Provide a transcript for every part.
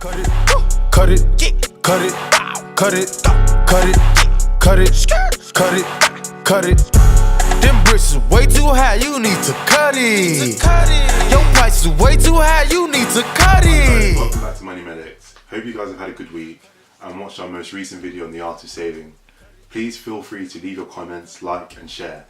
Cut it, cut it, cut it, cut it, cut it, cut it, cut it, cut it. Them bricks is way too high, you need to cut it. Your price is way too high, you need to cut it. Welcome back to Money Medics. Hope you guys have had a good week and watched our most recent video on the art of saving. Please feel free to leave your comments, like and share.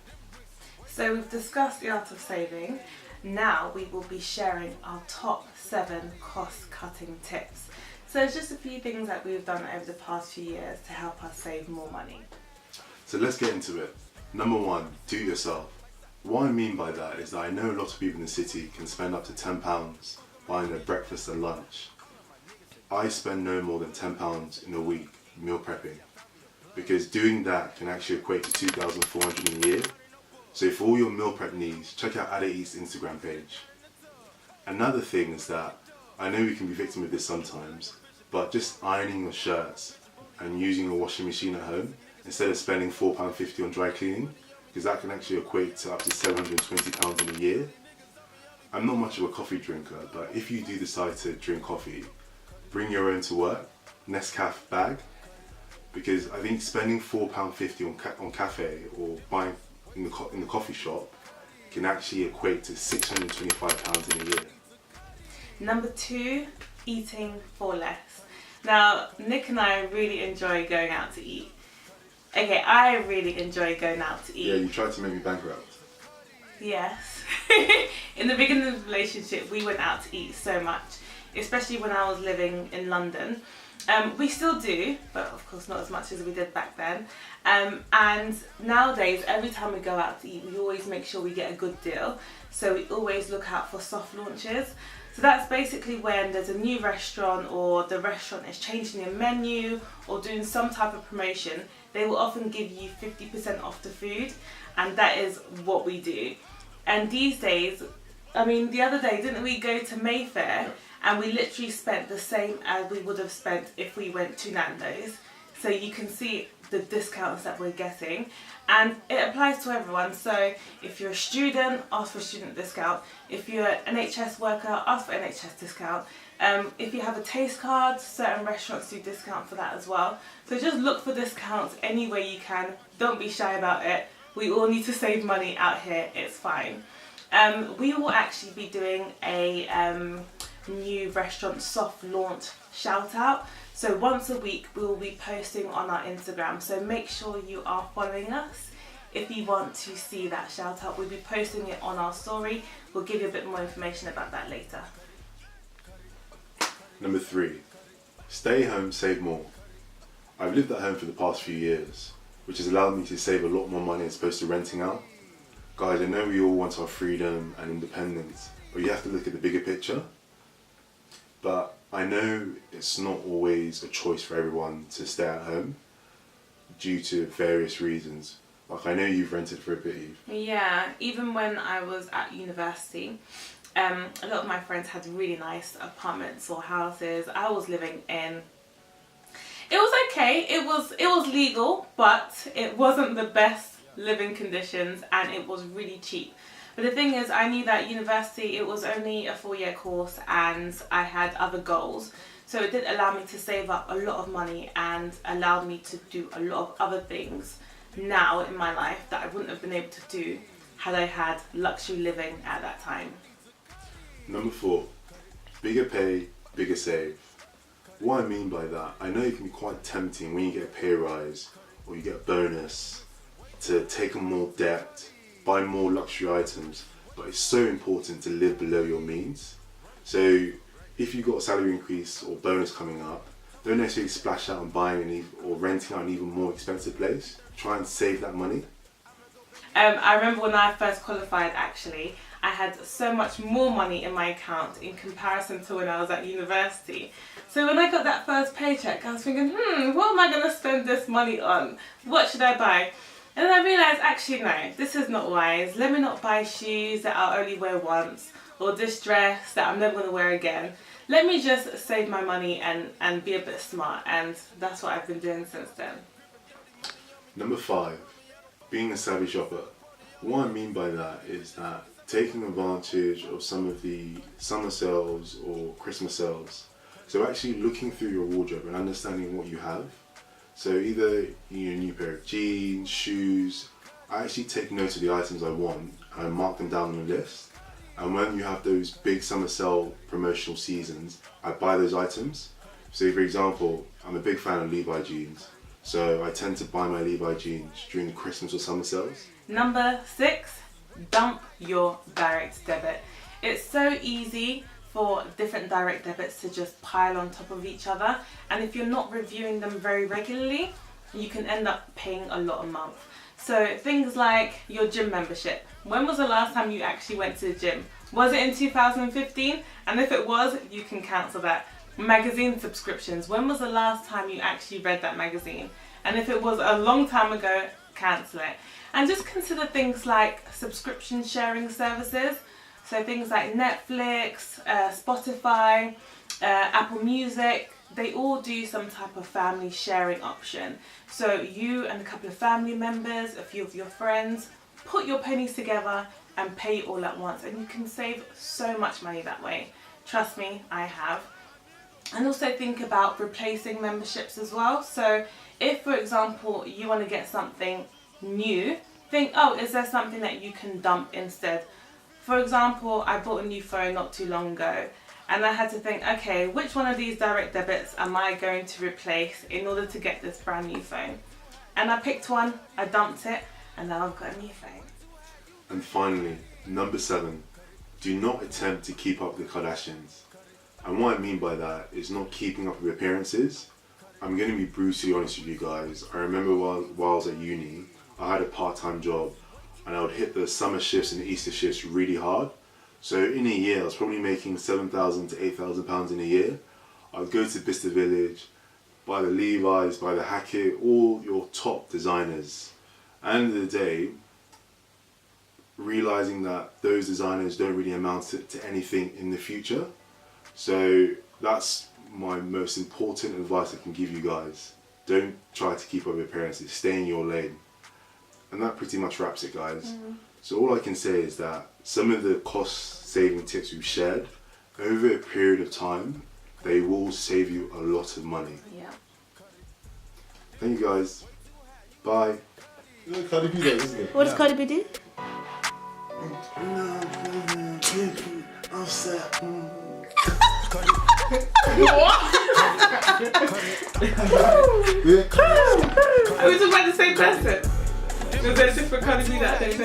So we've discussed the art of saving. Now we will be sharing our top 7 cost cutting tips. So it's just a few things that we've done over the past few years to help us save more money. So let's get into it. Number 1, do it yourself. What I mean by that is that I know a lot of people in the city can spend up to £10 buying their breakfast and lunch. I spend no more than £10 in a week meal prepping, because doing that can actually equate to £2,400 in a year. So for all your meal prep needs, check out Adda Eats Instagram page. Another thing is that I know we can be victim of this sometimes, but just ironing your shirts and using a washing machine at home instead of spending £4.50 on dry cleaning, because that can actually equate to up to £720 in a year. I'm not much of a coffee drinker, but if you do decide to drink coffee, bring your own to work, Nescafe bag, because I think spending £4.50 on cafe or buying in the coffee shop can actually equate to £625 in a year. Number 2, eating for less. Now, Nick and I really enjoy going out to eat. Okay, I really enjoy going out to eat. Yeah, you tried to make me bankrupt. Yes. In the beginning of the relationship, we went out to eat so much, especially when I was living in London. We still do, but of course not as much as we did back then. And nowadays, every time we go out to eat, we always make sure we get a good deal. So we always look out for soft launches. So that's basically when there's a new restaurant or the restaurant is changing their menu or doing some type of promotion. They will often give you 50% off the food, and that is what we do. And these days, I mean, the other day, didn't we go to Mayfair? And we literally spent the same as we would have spent if we went to Nando's. So you can see the discounts that we're getting. And it applies to everyone. So if you're a student, ask for a student discount. If you're an NHS worker, ask for NHS discount. If you have a taste card, certain restaurants do discount for that as well. So just look for discounts any way you can. Don't be shy about it. We all need to save money out here. It's fine. We will actually be doing a new restaurant soft launch shout out. So once a week we will be posting on our Instagram, so make sure you are following us if you want to see that shout out. We'll be posting it on our story. We'll give you a bit more information about that later. Number 3, stay home, save more. I've lived at home for the past few years, which has allowed me to save a lot more money as opposed to renting out. Guys, I know we all want our freedom and independence, but you have to look at the bigger picture. But I know it's not always a choice for everyone to stay at home due to various reasons. Like, I know you've rented for a bit, Eve. Yeah, even when I was at university, a lot of my friends had really nice apartments or houses. I was living in... It was okay, it was legal, but it wasn't the best living conditions and it was really cheap. But the thing is, I knew that university, it was only a 4-year course and I had other goals. So it did allow me to save up a lot of money and allowed me to do a lot of other things now in my life that I wouldn't have been able to do had I had luxury living at that time. Number 4, bigger pay, bigger save. What I mean by that, I know it can be quite tempting when you get a pay rise or you get a bonus to take on more debt, buy more luxury items, but it's so important to live below your means. So if you've got a salary increase or bonus coming up, don't necessarily splash out on buying or renting out an even more expensive place. Try and save that money. I remember when I first qualified, actually, I had so much more money in my account in comparison to when I was at university. So when I got that first paycheck, I was thinking, what am I going to spend this money on? What should I buy? And then I realised, actually no, this is not wise. Let me not buy shoes that I'll only wear once, or this dress that I'm never going to wear again. Let me just save my money and be a bit smart, and that's what I've been doing since then. Number 5, being a savvy shopper. What I mean by that is that taking advantage of some of the summer sales or Christmas sales So actually looking through your wardrobe and understanding what you have. So either you need a new pair of jeans, shoes. I actually take note of the items I want and I mark them down on a list. And when you have those big summer sale promotional seasons, I buy those items. So for example, I'm a big fan of Levi jeans. So I tend to buy my Levi jeans during the Christmas or summer sales. Number 6, dump your direct debit. It's so easy for different direct debits to just pile on top of each other, and if you're not reviewing them very regularly, you can end up paying a lot a month. So things like your gym membership. When was the last time you actually went to the gym? Was it in 2015? And if it was, you can cancel that. Magazine subscriptions. When was the last time you actually read that magazine? And if it was a long time ago, cancel it. And just consider things like subscription sharing services. So things like Netflix, Spotify, Apple Music, they all do some type of family sharing option. So you and a couple of family members, a few of your friends, put your pennies together and pay all at once, and you can save so much money that way. Trust me, I have. And also think about replacing memberships as well. So if, for example, you want to get something new, think, oh, is there something that you can dump instead? For example, I bought a new phone not too long ago, and I had to think, okay, which one of these direct debits am I going to replace in order to get this brand new phone? And I picked one, I dumped it, and now I've got a new phone. And finally, number 7, do not attempt to keep up with the Kardashians. And what I mean by that is not keeping up with appearances. I'm going to be brutally honest with you guys. I remember while I was at uni, I had a part-time job and I would hit the summer shifts and the Easter shifts really hard. So in a year, I was probably making £7,000 to £8,000 in a year. I'd go to Bicester Village, buy the Levi's, buy the Hackett, all your top designers. At the end of the day, realizing that those designers don't really amount to anything in the future. So that's my most important advice I can give you guys. Don't try to keep up with appearances, stay in your lane. And that pretty much wraps it, guys. So all I can say is that some of the cost saving tips we've shared, over a period of time, they will save you a lot of money. Yeah. Thank you guys. Bye. Cardi B does, isn't it? What does Cardi B do? I'm sad. Are we talking about the same person? Was there a different Cardi B that I don't know?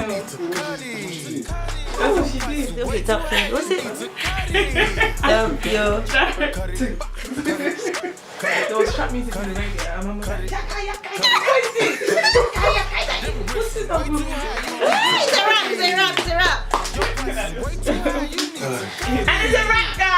That's what she did. Little bit tough thing. What's it? Yo. There was trap music on the radio and Mum was like, yaka yaka yaka. What's this up? It's a rap, it's a rap, it's a rap. And it's a rap, guys.